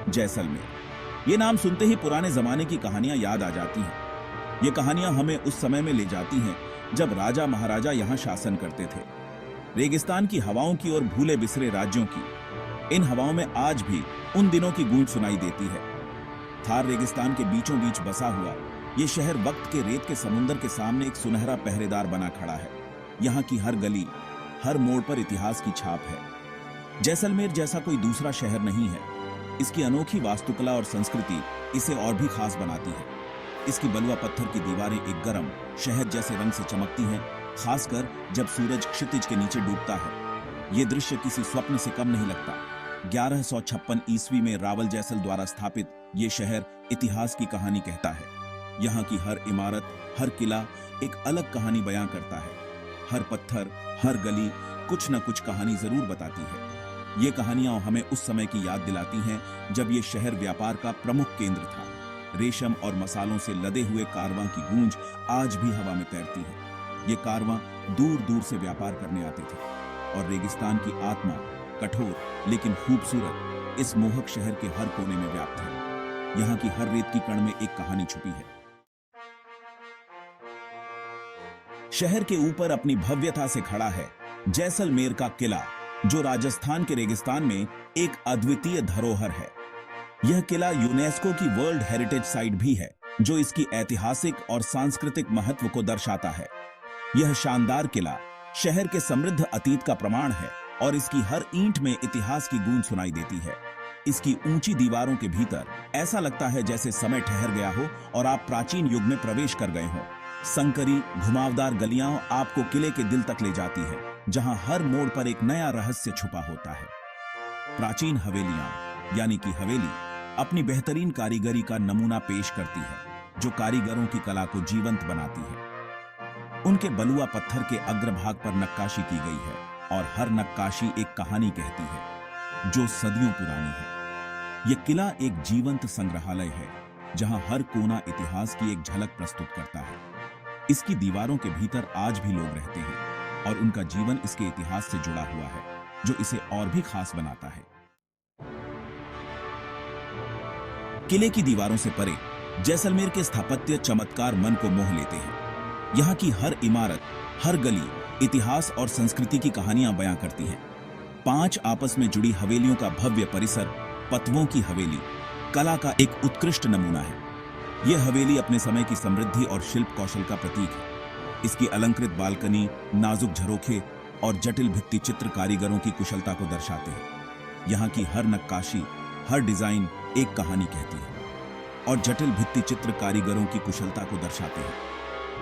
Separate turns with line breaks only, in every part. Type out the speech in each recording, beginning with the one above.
जैसलमेर, ये नाम सुनते ही पुराने जमाने की कहानियां याद आ जाती हैं। ये कहानियां हमें उस समय में ले जाती हैं जब राजा महाराजा यहां शासन करते थे। रेगिस्तान की हवाओं की और भूले बिसरे राज्यों की इन हवाओं में आज भी उन दिनों की गूंज सुनाई देती है। थार रेगिस्तान के बीचों बीच बसा हुआ ये शहर वक्त के रेत के समुंदर के सामने एक सुनहरा पहरेदार बना खड़ा है। यहाँ की हर गली, हर मोड़ पर इतिहास की छाप है। जैसलमेर जैसा कोई दूसरा शहर नहीं है। इसकी अनोखी वास्तुकला और संस्कृति इसे और भी खास बनाती है। इसकी बलुआ पत्थर की दीवारें एक गर्म शहद जैसे रंग से चमकती हैं, खासकर जब सूरज क्षितिज के नीचे डूबता है। ये दृश्य किसी स्वप्न से कम नहीं लगता। 1156 ईस्वी में रावल जैसल द्वारा स्थापित ये शहर इतिहास की कहानी कहता है। यहाँ की हर इमारत, हर किला एक अलग कहानी बयां करता है। हर पत्थर, हर गली कुछ न कुछ कहानी जरूर बताती है। ये कहानियां हमें उस समय की याद दिलाती हैं जब ये शहर व्यापार का प्रमुख केंद्र था। रेशम और मसालों से लदे हुए कारवां की गूंज आज भी हवा में तैरती है। ये कारवां दूर दूर से व्यापार करने आते थे और रेगिस्तान की आत्मा, कठोर लेकिन खूबसूरत, इस मोहक शहर के हर कोने में व्याप्त है। यहाँ की हर रेत की कण में एक कहानी छुपी है। शहर के ऊपर अपनी भव्यता से खड़ा है जैसलमेर का किला, जो राजस्थान के रेगिस्तान में एक अद्वितीय धरोहर है। यह किला यूनेस्को की वर्ल्ड हेरिटेज साइट भी है, जो इसकी ऐतिहासिक और सांस्कृतिक महत्व को दर्शाता है। यह शानदार किला शहर के समृद्ध अतीत का प्रमाण है और इसकी हर ईंट में इतिहास की गूंज सुनाई देती है। इसकी ऊंची दीवारों के भीतर ऐसा लगता है जैसे समय ठहर गया हो और आप प्राचीन युग में प्रवेश कर गए हों। संकरी घुमावदार गलियां आपको किले के दिल तक ले जाती है, जहां हर मोड़ पर एक नया रहस्य छुपा होता है। प्राचीन हवेलियां यानी कि हवेली अपनी बेहतरीन कारीगरी का नमूना पेश करती है, जो कारीगरों की कला को जीवंत बनाती है। उनके बलुआ पत्थर के अग्रभाग पर नक्काशी की गई है और हर नक्काशी एक कहानी कहती है, जो सदियों पुरानी है। यह किला एक जीवंत संग्रहालय है, जहां हर कोना इतिहास की एक झलक प्रस्तुत करता है। इसकी दीवारों के भीतर आज भी लोग रहते हैं और उनका जीवन इसके इतिहास से जुड़ा हुआ है, जो इसे और भी खास बनाता है। किले की दीवारों से परे जैसलमेर के स्थापत्य चमत्कार मन को मोह लेते हैं। यहाँ की हर इमारत, हर गली इतिहास और संस्कृति की कहानियां बयां करती हैं। 5 आपस में जुड़ी हवेलियों का भव्य परिसर, पतवों की हवेली, कला का एक उत्कृष्ट नमूना है। यह हवेली अपने समय की समृद्धि और शिल्प कौशल का प्रतीक है। इसकी अलंकृत बालकनी, नाजुक झरोखे और जटिल भित्ति चित्र कारीगरों की कुशलता को दर्शाते हैं। यहाँ की हर नक्काशी, हर डिजाइन एक कहानी कहती है और जटिल भित्ति चित्र कारीगरों की कुशलता को दर्शाते हैं।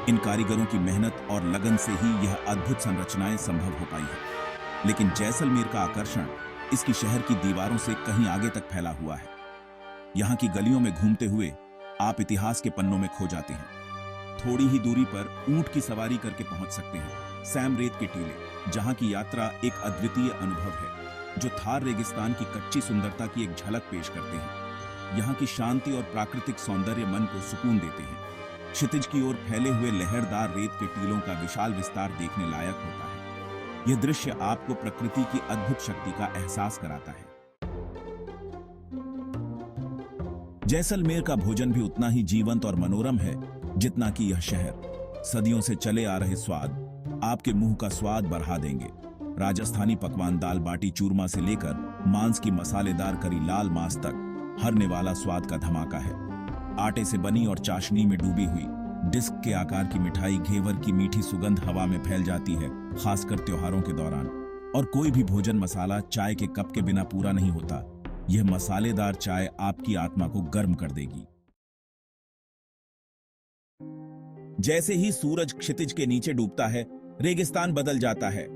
इन कारीगरों की मेहनत और लगन से ही यह अद्भुत संरचनाएं संभव हो पाई है। लेकिन जैसलमेर का आकर्षण इसकी शहर की दीवारों से कहीं आगे तक फैला हुआ है। यहाँ की गलियों में घूमते हुए आप इतिहास के पन्नों में खो जाते हैं। थोड़ी ही दूरी पर ऊंट की सवारी करके पहुंच सकते हैं सैम रेत के टीले, जहां की यात्रा एक अद्वितीय अनुभव है, जो थार रेगिस्तान की कच्ची सुंदरता की एक झलक पेश करते हैं। यहाँ की शांति और प्राकृतिक सौंदर्य मन को सुकून देते हैं। क्षितिज की ओर फैले हुए लहरदार रेत के टीलों का विशाल विस्तार देखने लायक होता है। यह दृश्य आपको प्रकृति की अद्भुत शक्ति का एहसास कराता है। जैसलमेर का भोजन भी उतना ही जीवंत और मनोरम है जितना कि यह शहर। सदियों से चले आ रहे स्वाद आपके मुंह का स्वाद बढ़ा देंगे। राजस्थानी पकवान दाल बाटी चूरमा से लेकर मांस की मसालेदार करी लाल मांस तक, हर निवाला स्वाद का धमाका है। आटे से बनी और चाशनी में डूबी हुई डिस्क के आकार की मिठाई, घेवर की मीठी सुगंध हवा में फैल जाती है, खासकर त्योहारों के दौरान। और कोई भी भोजन मसाला चाय के कप के बिना पूरा नहीं होता। यह मसालेदार चाय आपकी आत्मा को गर्म कर देगी। जैसे ही सूरज क्षितिज के नीचे डूबता है, रेगिस्तान बदल जाता है।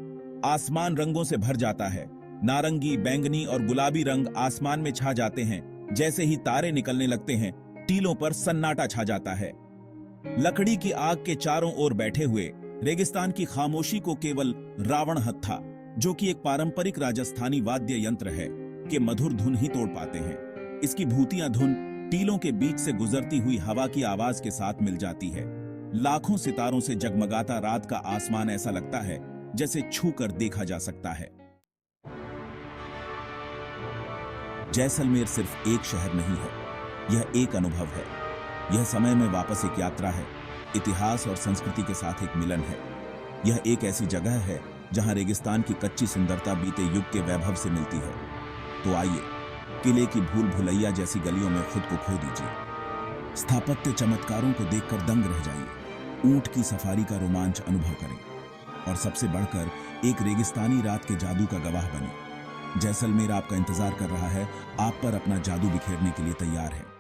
आसमान रंगों से भर जाता है। नारंगी, बैंगनी और गुलाबी रंग आसमान में छा जाते हैं। जैसे ही तारे निकलने लगते हैं, टीलों पर सन्नाटा छा जाता है। लकड़ी की आग के चारों ओर बैठे हुए रेगिस्तान की खामोशी को केवल रावण हत्था, जो कि एक पारंपरिक राजस्थानी वाद्य यंत्र है, के मधुर धुन ही तोड़ पाते हैं। इसकी भूतिया धुन टीलों के बीच से गुजरती हुई हवा की आवाज के साथ मिल जाती है। लाखों सितारों से जगमगाता रात का आसमान ऐसा लगता है जैसे छू कर देखा जा सकता है। जैसलमेर सिर्फ एक शहर नहीं है, यह एक अनुभव है। यह समय में वापस एक यात्रा है, इतिहास और संस्कृति के साथ एक मिलन है। यह एक ऐसी जगह है जहां रेगिस्तान की कच्ची सुंदरता बीते युग के वैभव से मिलती है। तो आइए, किले की भूल भुलैया जैसी गलियों में खुद को खो दीजिए। स्थापत्य चमत्कारों को देखकर दंग रह जाइए। ऊंट की सफारी का रोमांच अनुभव करें और सबसे बढ़कर एक रेगिस्तानी रात के जादू का गवाह बने। जैसलमेर आपका इंतजार कर रहा है, आप पर अपना जादू बिखेरने के लिए तैयार है।